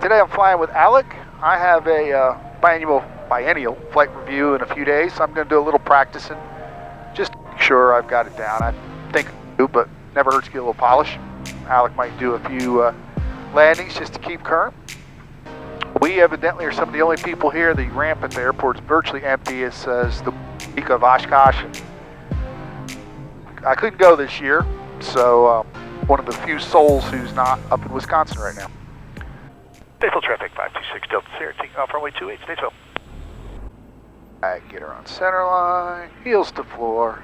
Today I'm flying with Alec. I have a biennial flight review in a few days, so I'm going to do a little practicing just to make sure I've got it down. I think I do, but never hurts to get a little polish. Alec might do a few landings just to keep current. We evidently are some of the only people here. The ramp at the airport is virtually empty. It says the week of Oshkosh. I couldn't go this year, so one of the few souls who's not up in Wisconsin right now. Statesville traffic 526 Delta Sierra, taking off runway 28, Statesville. I get her on center line, heels to floor.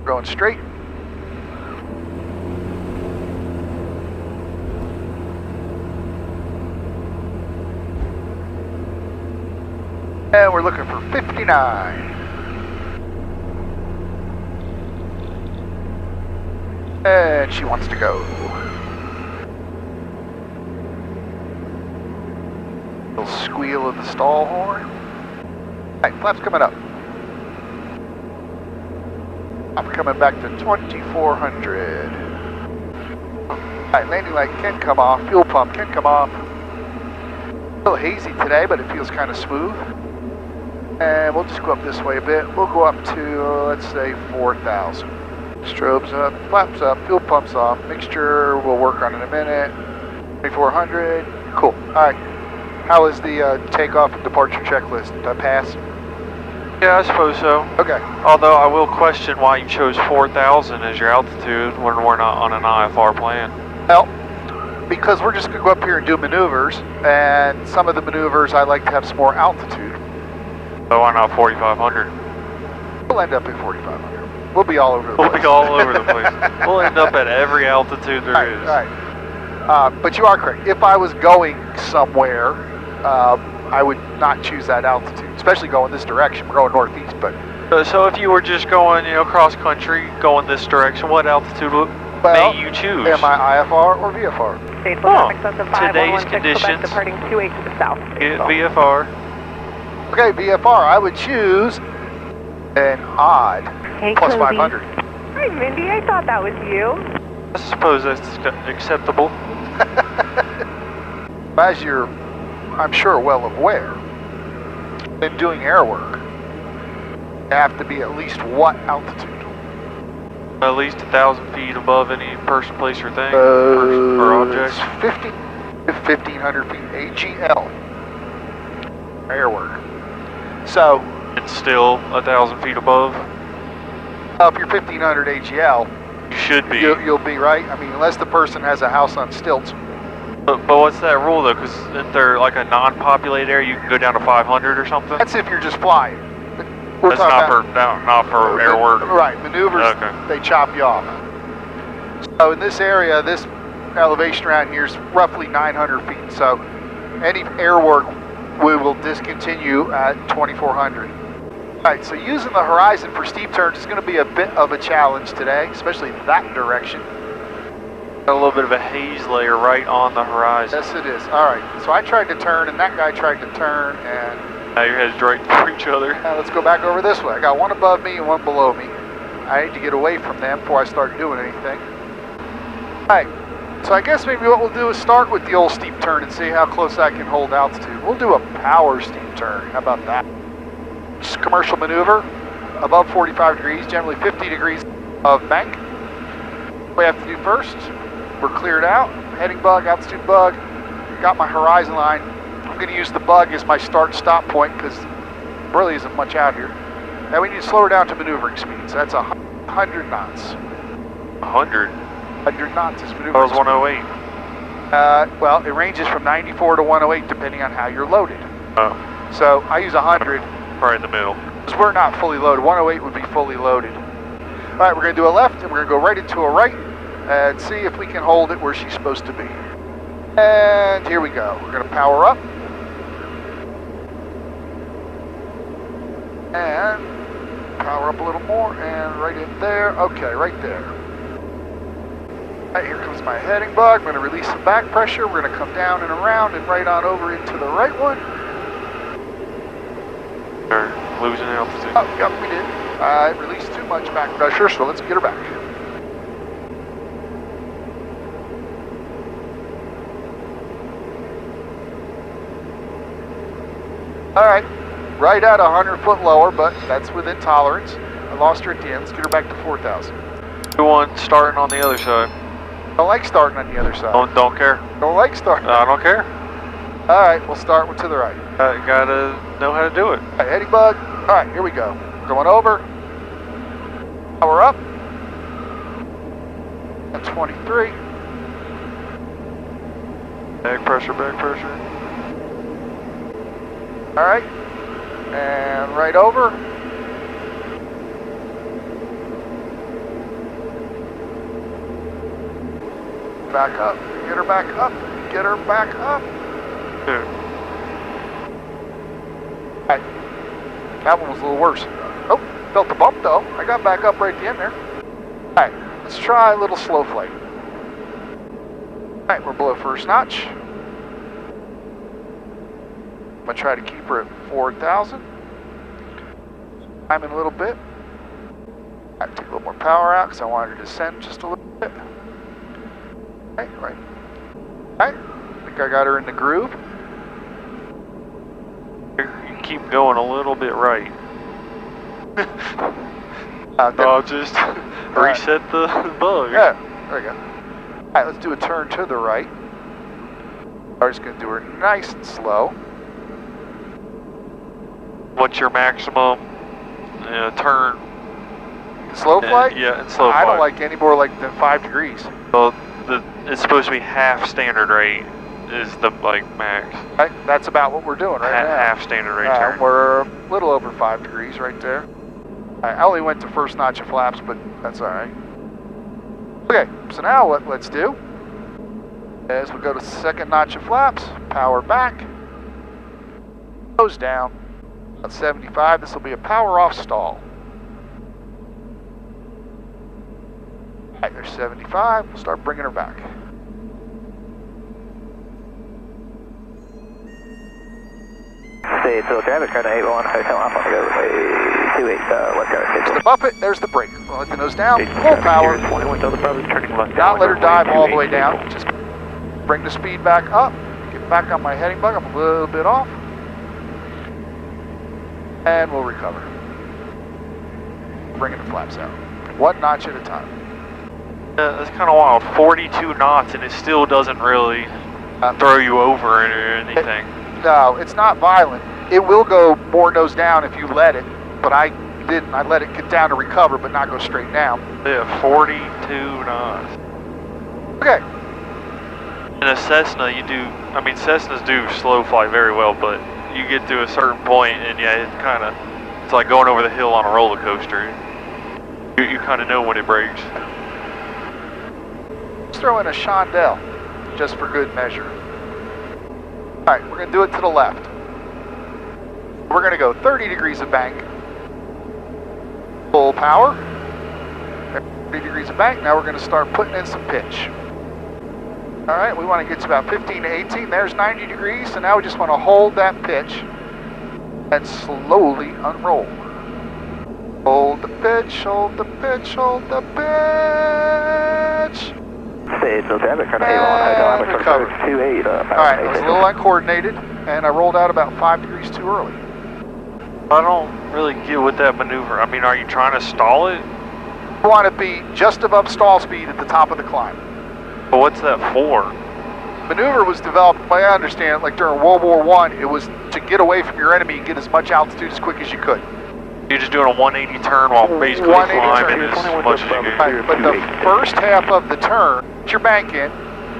Going straight. And we're looking for 59. And she wants to go. Little squeal of the stall horn. Alright, flaps coming up. I'm coming back to 2400. Alright, landing light can come off. Fuel pump can come off. A little hazy today, but it feels kind of smooth. And we'll just go up this way a bit. We'll go up to, let's say, 4,000. Strobes up, flaps up, fuel pumps off. Mixture we'll work on in a minute. 2400. Cool. Alright. How is the takeoff and departure checklist? Did I pass? Yeah, I suppose so. Okay. Although I will question why you chose 4,000 as your altitude when we're not on an IFR plan. Well, because we're just going to go up here and do maneuvers, and some of the maneuvers I like to have some more altitude. So why not 4,500? We'll end up at 4,500. We'll be all over the place. We'll be all over the place. We'll end up at every altitude there is. All right. But you are correct. If I was going somewhere, I would not choose that altitude, especially going this direction. We're going northeast, but... So if you were just going, cross country, going this direction, what altitude may you choose? Am I IFR or VFR? Today's conditions, departing 28 to the south. VFR. Okay, VFR. I would choose an odd plus 500. Hi, Mindy. I thought that was you. I suppose that's acceptable. As you're, I'm sure, well aware, in doing air work, you have to be at least what altitude? At least 1,000 feet above any person, place, or thing, or object. 50 to 1,500 feet AGL. Air work. So it's still 1,000 feet above. If you're 1,500 AGL, you should be. You'll be right. I mean, unless the person has a house on stilts. But what's that rule though? Because isn't there like a non-populated area you can go down to 500 or something? That's if you're just flying. That's not for air work. Right, maneuvers. Okay. They chop you off. So in this area, this elevation around here is roughly 900 feet. So any air work we will discontinue at 2,400. Alright, so using the horizon for steep turns is going to be a bit of a challenge today, especially that direction. Got a little bit of a haze layer right on the horizon. Yes, it is. Alright, so I tried to turn and that guy tried to turn and... Now your heads right through each other. Now let's go back over this way. I got one above me and one below me. I need to get away from them before I start doing anything. Alright, so I guess maybe what we'll do is start with the old steep turn and see how close I can hold altitude. We'll do a power steep turn. How about that? Just commercial maneuver, above 45 degrees, generally 50 degrees of bank. What we have to do first, we're cleared out. Heading bug, altitude bug, got my horizon line. I'm going to use the bug as my start-stop point because there really isn't much out here. Now we need to slow her down to maneuvering speeds. That's 100 knots. 100? 100 knots is maneuvering That was 108. Well, it ranges from 94 to 108 depending on how you're loaded. Oh. So I use 100. Right in the middle. Because we're not fully loaded. 108 would be fully loaded. All right, we're going to do a left, and we're going to go right into a right, and see if we can hold it where she's supposed to be. And here we go. We're going to power up. And power up a little more, and right in there. Okay, right there. All right, here comes my heading bug. I'm going to release some back pressure. We're going to come down and around and right on over into the right one. Losing altitude. Oh, yep, we did. I released too much back pressure, so let's get her back. All right, right at 100 foot lower, but that's within tolerance. I lost her at the end. Let's get her back to 4,000. Do one starting on the other side. Don't like starting on the other side. Don't care. Don't like starting. I don't care. All right, we'll start with to the right. Gotta know how to do it. All right, heading bug. All right, here we go. Going over. Power up. At 23. Back pressure, back pressure. All right, and right over. Back up. Get her back up. Get her back up. Dude. All right. That one was a little worse. Oh, felt the bump though. I got back up right at the end there. All right, let's try a little slow flight. All right, we're below first notch. I'm gonna try to keep her at 4,000. Climbing a little bit. I take a little more power out because I wanted her to descend just a little bit. Okay, right. Alright, I think I got her in the groove. You keep going a little bit right. No, just reset the bug. Yeah, there we go. Alright, let's do a turn to the right. I'm just going to do her nice and slow. What's your maximum turn? Slow flight? Yeah, in slow flight. I don't like any more than 5 degrees. Well, it's supposed to be half standard rate is the max. Right? That's about what we're doing right now. Half standard rate turn. We're a little over 5 degrees right there. I only went to first notch of flaps, but that's all right. Okay, so now what let's do is we'll go to second notch of flaps, power back, nose down, at 75. This will be a power off stall. All right, there's 75. We'll start bringing her back. Stay till traffic, try to 81, hotel off on the go, 28, west guard, There's the buffet, there's the brake. We'll let the nose down, full power. 21, tell the brother's turning left. Not let her dive all the way down. Just bring the speed back up. Get back on my heading bug. I'm a little bit off. And we'll recover. Bringing the flaps out. 1 notch at a time. That's kind of wild. 42 knots and it still doesn't really throw you over or anything. No, it's not violent. It will go more nose down if you let it, but I didn't. I let it get down to recover, but not go straight down. Yeah, 42 knots. Okay. In a Cessna, Cessnas do slow fly very well, but you get to a certain point and yeah, it's like going over the hill on a roller coaster. You kind of know when it breaks. Let's throw in a Chandelle, just for good measure. All right, we're gonna do it to the left. We're gonna go 30 degrees of bank. Full power. 30 degrees of bank. Now we're gonna start putting in some pitch. All right, we wanna get to about 15 to 18. There's 90 degrees, so now we just wanna hold that pitch and slowly unroll. Hold the pitch, hold the pitch, hold the pitch. Stay till traffic, try to 81, hotel off, recover. 28, All right, it was a little uncoordinated, and I rolled out about 5 degrees too early. I don't really get with that maneuver. Are you trying to stall it? You want to be just above stall speed at the top of the climb. But what's that for? Maneuver was developed, by I understand, during World War I. It was to get away from your enemy and get as much altitude as quick as you could. You're just doing a 180 turn while basically 180 climbing turn. as much as you can. Right, but the first half of the turn, put your bank in,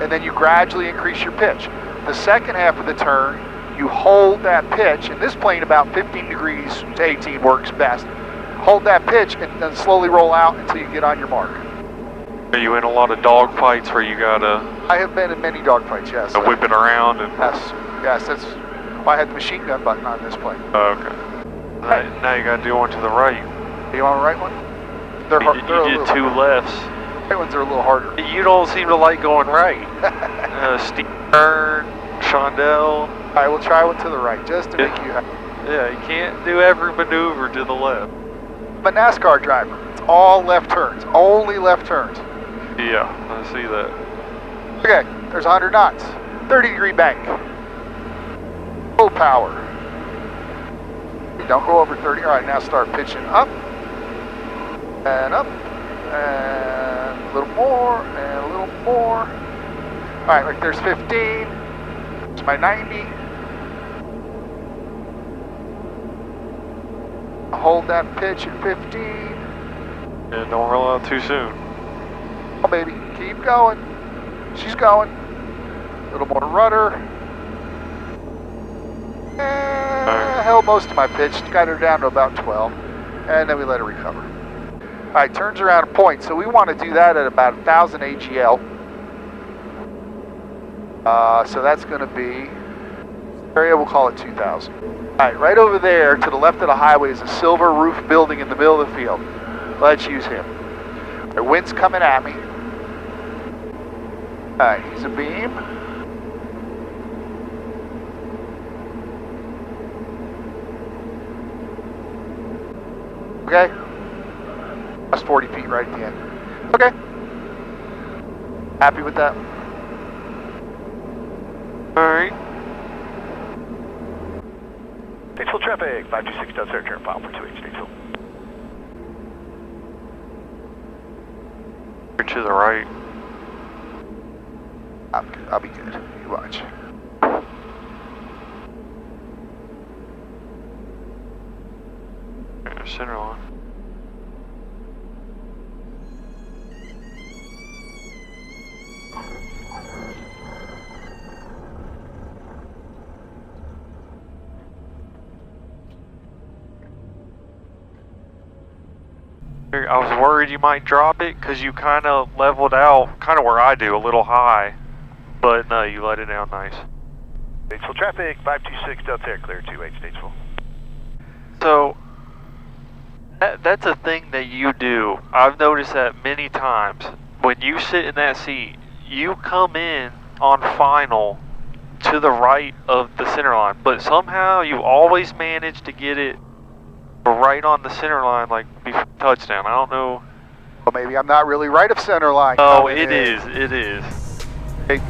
and then you gradually increase your pitch. The second half of the turn, you hold that pitch, and this plane about 15 degrees to 18 works best. Hold that pitch and then slowly roll out until you get on your mark. Are you in a lot of dog fights where you gotta I have been in many dogfights, yes. whip it around? And... Yes, that's why I had the machine gun button on this plane. Oh, okay. Now you gotta do one to the right. Do you want the right one? They're hard. You did 2 lefts. Right ones are a little harder. You don't seem to like going right. Steep turn, Chandelle. All right, we'll try one to the right, just to make you happy. Yeah, you can't do every maneuver to the left. I'm a NASCAR driver. It's all left turns, only left turns. Yeah, I see that. Okay, there's 100 knots, 30 degree bank, full power. Don't go over 30. All right, now start pitching up. And up. And a little more. And a little more. All right, like there's 15. There's my 90. Hold that pitch at 15. And don't roll out too soon. Oh, baby, keep going. She's going. A little more rudder. And held most of my pitch. Got her down to about 12. And then we let her recover. All right, turns around a point. So we want to do that at about 1,000 AGL. So that's going to be, area we'll call it 2,000. All right, right over there to the left of the highway is a silver roof building in the middle of the field. Let's use him. The wind's coming at me. All right, he's a beam. Okay. That's 40 feet right at the end. Okay. Happy with that? Alright. Statesville traffic, 526 Delta Air, turn file for 28 Statesville. You're to the right. I'm good. I'll be good. You watch. Center line. I was worried you might drop it because you kind of leveled out, kind of where I do, a little high. But no, you let it down nice. Statesville traffic, 526 Delta Air, clear 28 Statesville. So, that's a thing that you do. I've noticed that many times. When you sit in that seat, you come in on final to the right of the center line, but somehow you always manage to get it right on the center line, like before touchdown. I don't know. Well, maybe I'm not really right of center line. Oh, it is. Hey.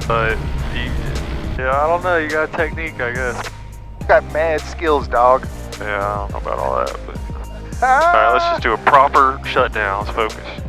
But, yeah, I don't know. You got technique, I guess. You got mad skills, dog. Yeah, I don't know about all that, but... Alright, let's just do a proper shutdown. Let's focus.